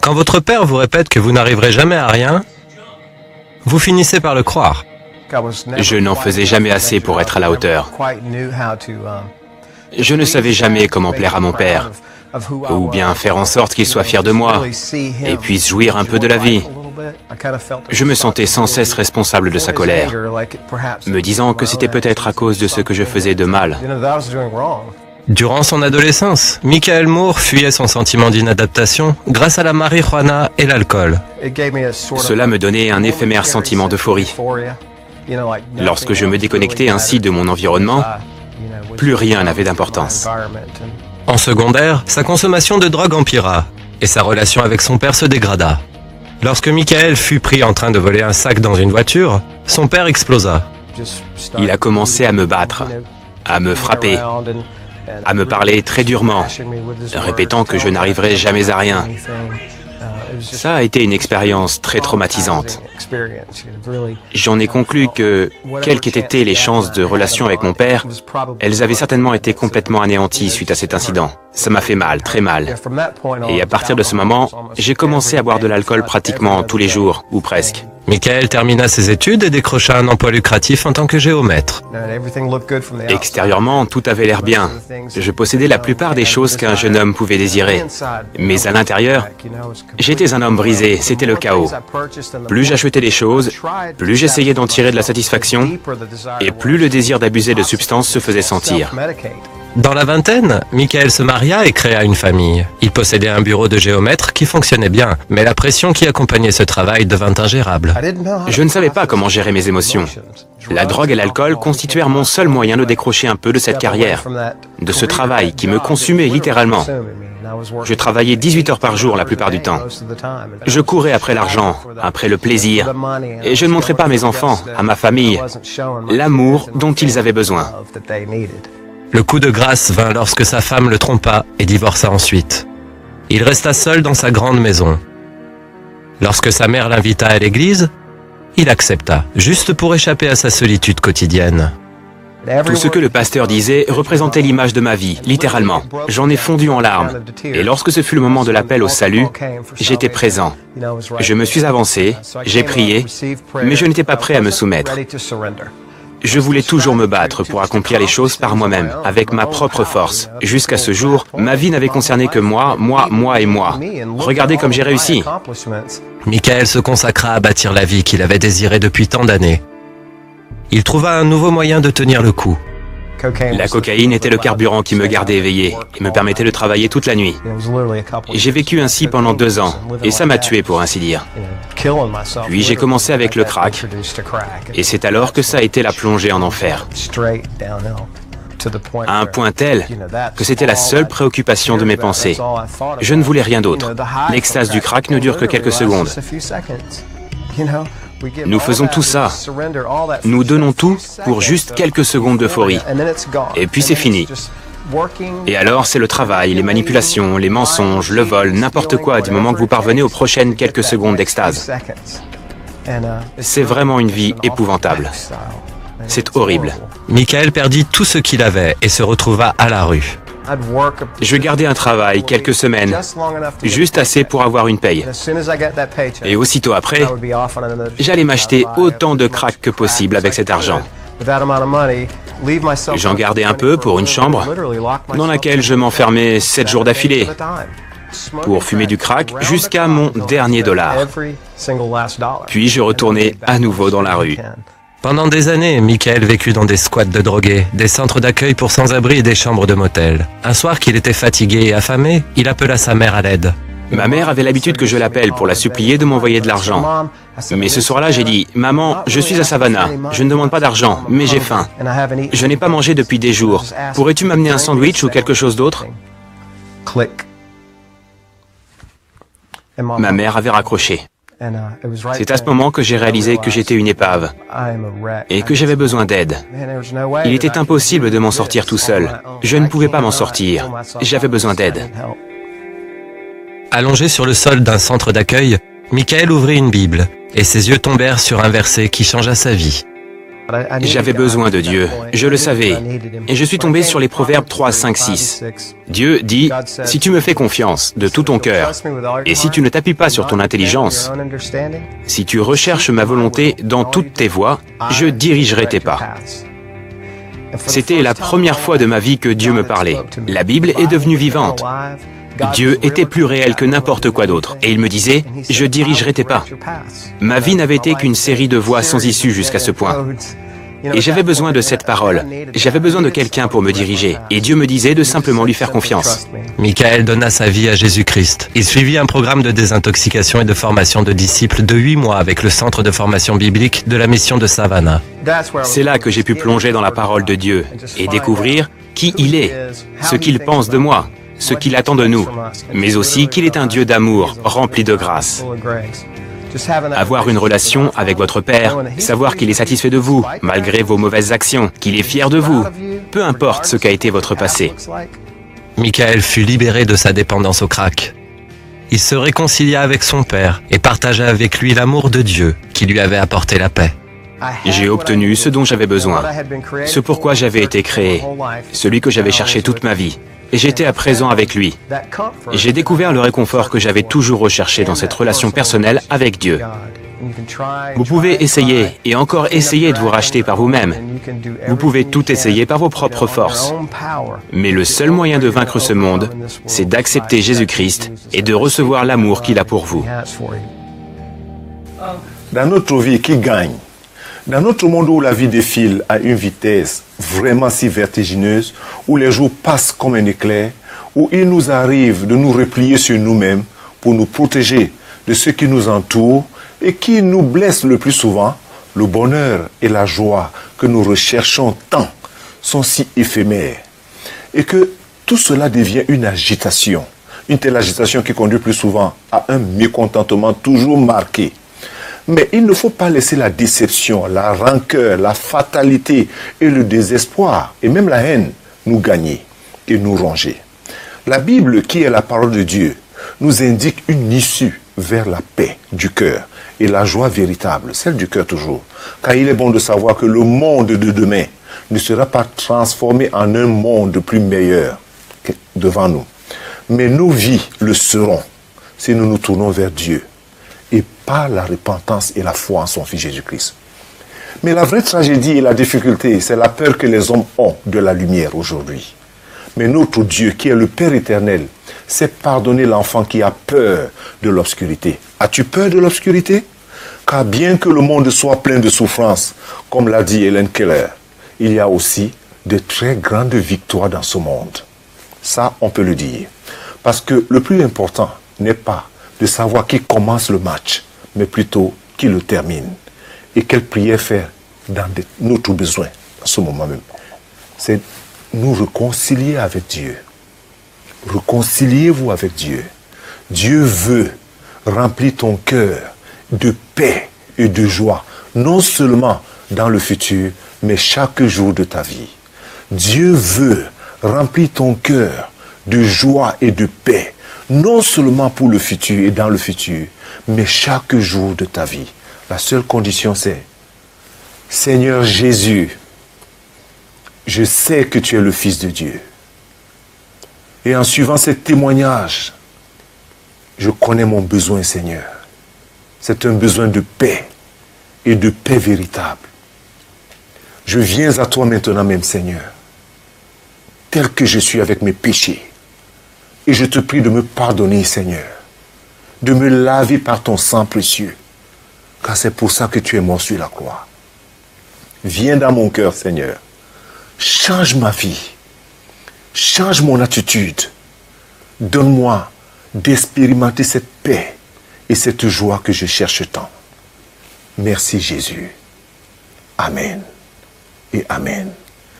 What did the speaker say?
Quand votre père vous répète que vous n'arriverez jamais à rien, vous finissez par le croire. Je n'en faisais jamais assez pour être à la hauteur. Je ne savais jamais comment plaire à mon père, ou bien faire en sorte qu'il soit fier de moi et puisse jouir un peu de la vie. Je me sentais sans cesse responsable de sa colère, me disant que c'était peut-être à cause de ce que je faisais de mal. Durant son adolescence, Michael Moore fuyait son sentiment d'inadaptation grâce à la marijuana et l'alcool. Cela me donnait un éphémère sentiment d'euphorie. Lorsque je me déconnectais ainsi de mon environnement, plus rien n'avait d'importance. En secondaire, sa consommation de drogue empira et sa relation avec son père se dégrada. Lorsque Michael fut pris en train de voler un sac dans une voiture, son père explosa. Il a commencé à me battre, à me frapper, à me parler très durement, répétant que je n'arriverais jamais à rien. Ça a été une expérience très traumatisante. J'en ai conclu que, quelles qu'aient été les chances de relation avec mon père, elles avaient certainement été complètement anéanties suite à cet incident. Ça m'a fait mal, très mal. Et à partir de ce moment, j'ai commencé à boire de l'alcool pratiquement tous les jours, ou presque. Michael termina ses études et décrocha un emploi lucratif en tant que géomètre. Extérieurement, tout avait l'air bien. Je possédais la plupart des choses qu'un jeune homme pouvait désirer. Mais à l'intérieur, j'étais un homme brisé, c'était le chaos. Plus j'achetais des choses, plus j'essayais d'en tirer de la satisfaction, et plus le désir d'abuser de substances se faisait sentir. Dans la vingtaine, Michael se maria et créa une famille. Il possédait un bureau de géomètre qui fonctionnait bien, mais la pression qui accompagnait ce travail devint ingérable. Je ne savais pas comment gérer mes émotions. La drogue et l'alcool constituèrent mon seul moyen de décrocher un peu de cette carrière, de ce travail qui me consumait littéralement. Je travaillais 18 heures par jour la plupart du temps. Je courais après l'argent, après le plaisir, et je ne montrais pas à mes enfants, à ma famille, l'amour dont ils avaient besoin. Le coup de grâce vint lorsque sa femme le trompa et divorça ensuite. Il resta seul dans sa grande maison. Lorsque sa mère l'invita à l'église, il accepta, juste pour échapper à sa solitude quotidienne. Tout ce que le pasteur disait représentait l'image de ma vie, littéralement. J'en ai fondu en larmes. Et lorsque ce fut le moment de l'appel au salut, j'étais présent. Je me suis avancé, j'ai prié, mais je n'étais pas prêt à me soumettre. Je voulais toujours me battre pour accomplir les choses par moi-même, avec ma propre force. Jusqu'à ce jour, ma vie n'avait concerné que moi et moi. Regardez comme j'ai réussi. Michael se consacra à bâtir la vie qu'il avait désirée depuis tant d'années. Il trouva un nouveau moyen de tenir le coup. La cocaïne était le carburant qui me gardait éveillé et me permettait de travailler toute la nuit. J'ai vécu ainsi pendant 2 ans, et ça m'a tué pour ainsi dire. Puis j'ai commencé avec le crack, et c'est alors que ça a été la plongée en enfer. À un point tel que c'était la seule préoccupation de mes pensées. Je ne voulais rien d'autre. L'extase du crack ne dure que quelques secondes. Nous faisons tout ça. Nous donnons tout pour juste quelques secondes d'euphorie. Et puis c'est fini. Et alors c'est le travail, les manipulations, les mensonges, le vol, n'importe quoi du moment que vous parvenez aux prochaines quelques secondes d'extase. C'est vraiment une vie épouvantable. C'est horrible. Michael perdit tout ce qu'il avait et se retrouva à la rue. Je gardais un travail quelques semaines, juste assez pour avoir une paye. Et aussitôt après, j'allais m'acheter autant de crack que possible avec cet argent. J'en gardais un peu pour une chambre, dans laquelle je m'enfermais 7 jours d'affilée, pour fumer du crack jusqu'à mon dernier dollar. Puis je retournais à nouveau dans la rue. Pendant des années, Michael vécut dans des squats de drogués, des centres d'accueil pour sans-abri et des chambres de motel. Un soir qu'il était fatigué et affamé, il appela sa mère à l'aide. Ma mère avait l'habitude que je l'appelle pour la supplier de m'envoyer de l'argent. Mais ce soir-là, j'ai dit, « Maman, je suis à Savannah. Je ne demande pas d'argent, mais j'ai faim. Je n'ai pas mangé depuis des jours. Pourrais-tu m'amener un sandwich ou quelque chose d'autre ?» Ma mère avait raccroché. C'est à ce moment que j'ai réalisé que j'étais une épave et que j'avais besoin d'aide. Il était impossible de m'en sortir tout seul. Je ne pouvais pas m'en sortir. J'avais besoin d'aide. Allongé sur le sol d'un centre d'accueil, Michael ouvrit une Bible et ses yeux tombèrent sur un verset qui changea sa vie. J'avais besoin de Dieu, je le savais, et je suis tombé sur les Proverbes 3, 5, 6. Dieu dit, « Si tu me fais confiance de tout ton cœur, et si tu ne t'appuies pas sur ton intelligence, si tu recherches ma volonté dans toutes tes voies, je dirigerai tes pas. » C'était la première fois de ma vie que Dieu me parlait. La Bible est devenue vivante. Dieu était plus réel que n'importe quoi d'autre, et il me disait, « Je dirigerai tes pas. » Ma vie n'avait été qu'une série de voies sans issue jusqu'à ce point. Et j'avais besoin de cette parole. J'avais besoin de quelqu'un pour me diriger. Et Dieu me disait de simplement lui faire confiance. Michael donna sa vie à Jésus-Christ. Il suivit un programme de désintoxication et de formation de disciples de 8 mois avec le Centre de formation biblique de la mission de Savannah. C'est là que j'ai pu plonger dans la parole de Dieu et découvrir qui il est, ce qu'il pense de moi, ce qu'il attend de nous, mais aussi qu'il est un Dieu d'amour, rempli de grâce. Avoir une relation avec votre Père, savoir qu'il est satisfait de vous, malgré vos mauvaises actions, qu'il est fier de vous, peu importe ce qu'a été votre passé. Michael fut libéré de sa dépendance au crack. Il se réconcilia avec son père et partagea avec lui l'amour de Dieu qui lui avait apporté la paix. J'ai obtenu ce dont j'avais besoin, ce pourquoi j'avais été créé, celui que j'avais cherché toute ma vie. Et j'étais à présent avec lui. J'ai découvert le réconfort que j'avais toujours recherché dans cette relation personnelle avec Dieu. Vous pouvez essayer et encore essayer de vous racheter par vous-même. Vous pouvez tout essayer par vos propres forces. Mais le seul moyen de vaincre ce monde, c'est d'accepter Jésus-Christ et de recevoir l'amour qu'il a pour vous. Dans notre vie qui gagne, dans notre monde où la vie défile à une vitesse vraiment si vertigineuse, où les jours passent comme un éclair, où il nous arrive de nous replier sur nous-mêmes pour nous protéger de ce qui nous entoure et qui nous blesse le plus souvent, le bonheur et la joie que nous recherchons tant sont si éphémères. Et que tout cela devient une agitation, une telle agitation qui conduit plus souvent à un mécontentement toujours marqué. Mais il ne faut pas laisser la déception, la rancœur, la fatalité et le désespoir, et même la haine, nous gagner et nous ronger. La Bible, qui est la parole de Dieu, nous indique une issue vers la paix du cœur et la joie véritable, celle du cœur toujours. Car il est bon de savoir que le monde de demain ne sera pas transformé en un monde plus meilleur devant nous. Mais nos vies le seront si nous nous tournons vers Dieu et par la repentance et la foi en son Fils Jésus-Christ. Mais la vraie tragédie et la difficulté, c'est la peur que les hommes ont de la lumière aujourd'hui. Mais notre Dieu, qui est le Père éternel, sait pardonner l'enfant qui a peur de l'obscurité. As-tu peur de l'obscurité? Car bien que le monde soit plein de souffrances, comme l'a dit Helen Keller, il y a aussi de très grandes victoires dans ce monde. Ça, on peut le dire. Parce que le plus important n'est pas de savoir qui commence le match, mais plutôt qui le termine. Et quelle prière faire dans notre besoin, en ce moment même. C'est nous réconcilier avec Dieu. Réconciliez-vous avec Dieu. Dieu veut remplir ton cœur de paix et de joie, non seulement dans le futur, mais chaque jour de ta vie. Dieu veut remplir ton cœur de joie et de paix, non seulement pour le futur et dans le futur, mais chaque jour de ta vie. La seule condition, c'est Seigneur Jésus, je sais que tu es le Fils de Dieu. Et en suivant ces témoignages, je connais mon besoin, Seigneur. C'est un besoin de paix et de paix véritable. Je viens à toi maintenant même, Seigneur, tel que je suis avec mes péchés. Et je te prie de me pardonner, Seigneur, de me laver par ton sang précieux, car c'est pour ça que tu es mort sur la croix. Viens dans mon cœur, Seigneur. Change ma vie. Change mon attitude. Donne-moi d'expérimenter cette paix et cette joie que je cherche tant. Merci Jésus. Amen et Amen.